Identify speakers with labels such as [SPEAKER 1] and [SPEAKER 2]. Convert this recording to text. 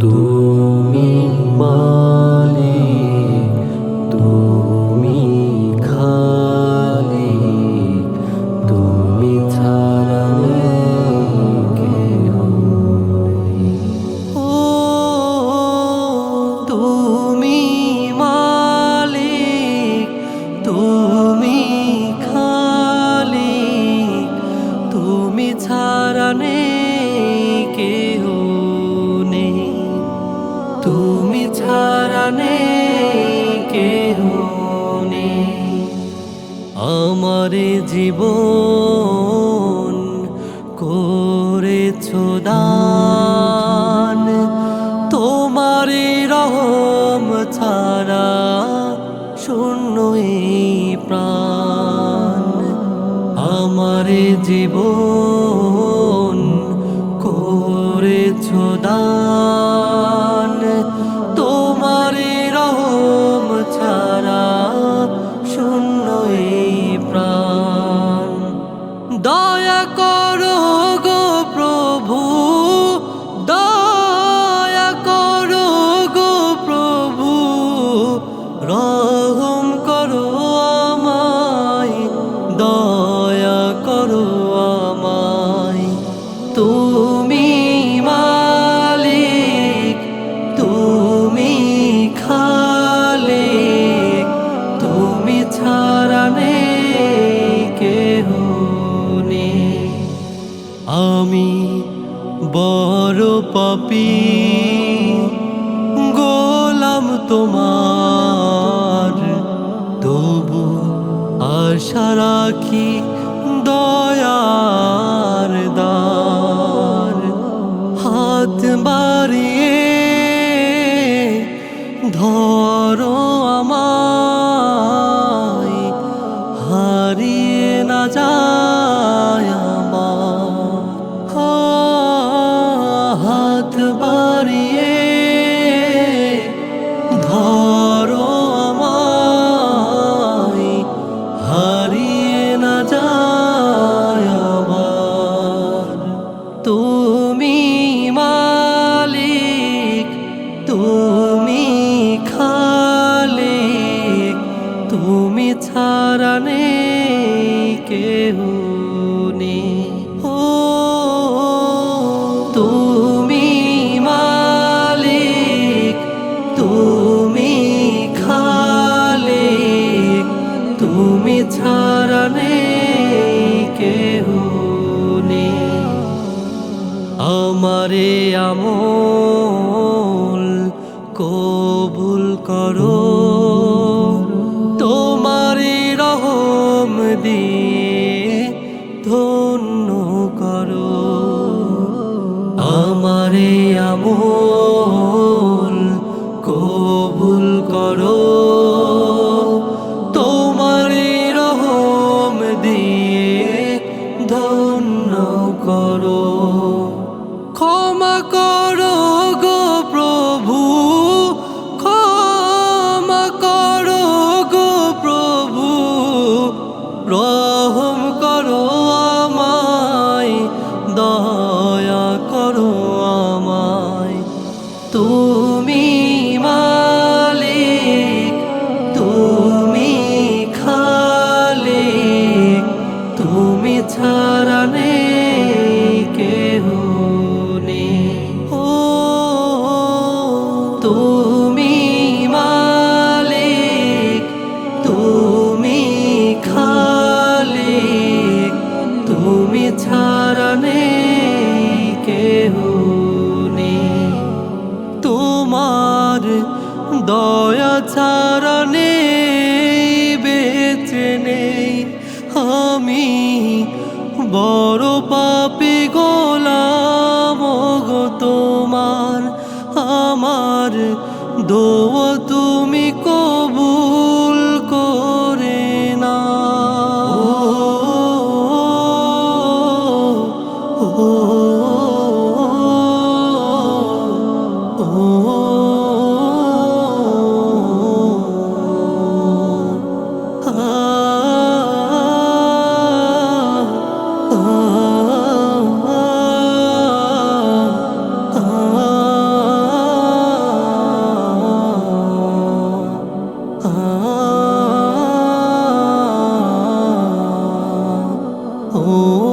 [SPEAKER 1] তুমি মালিক, তুমি খালিক, তুমি ছাড়া কেউ নেই। ও তুমি মালিক, তুমি খালিক, তুমি ছাড়া কেউ নেই, তুমি ছাড়া কেহ নেই। আমারে জীবন করেছো দান, তোমারে রহম ছাড়া শূন্য এই প্রাণ। আমারে জীবন করেছো দান, তোমারে রহম ছাড়া শূন্য এই প্রাণ। দয়া করো গো প্রভু, দয়া করো গো প্রভু, রহম করো আমায়, দয়া করো আমায়। তুমি মালিক, তুমি খালিক, তুমি ছাড়া কেহ নেই। আমি বড় পাপী, গোলাম তোমার, তবু আশা রাখি দয়ার দ্বার। হাত বাড়িয়ে ধরো আমায়, হারিয়ে না যায় আমার। হাত বাড়িয়ে ধরো আমায়, হারিয়ে না যায় আমার। তুমি মালিক, তুমি খালিক, তুমি ছাড়া কেহ নেই। ও তুমি মালিক, তুমি খালিক, তুমি ছাড়া কেহ নেই। আমারে আমল কবুল করো, তোমারে রহম দিয়ে ধন্য করো। আমারে আমল কবুল করো, তোমারে রহম দিয়ে ধন্য করো। ক্ষমা করো গো প্রভু, ক্ষমা করো গো প্রভু, রহম করো আমায়, দয়া করো আমায়। তুমি মালিক, তুমি খালিক, তুমি ছাড়া কেহ নেই। ও তুমি মালিক, তুমি খালিক, তুমি ছাড়া কেহ নেই। তোমার দয়া ছাড়া বেঁচে নেই। আমি বড় পাপী গোলাম গো তোমার, আমার দোয়া তুমি কবুল করে না। ও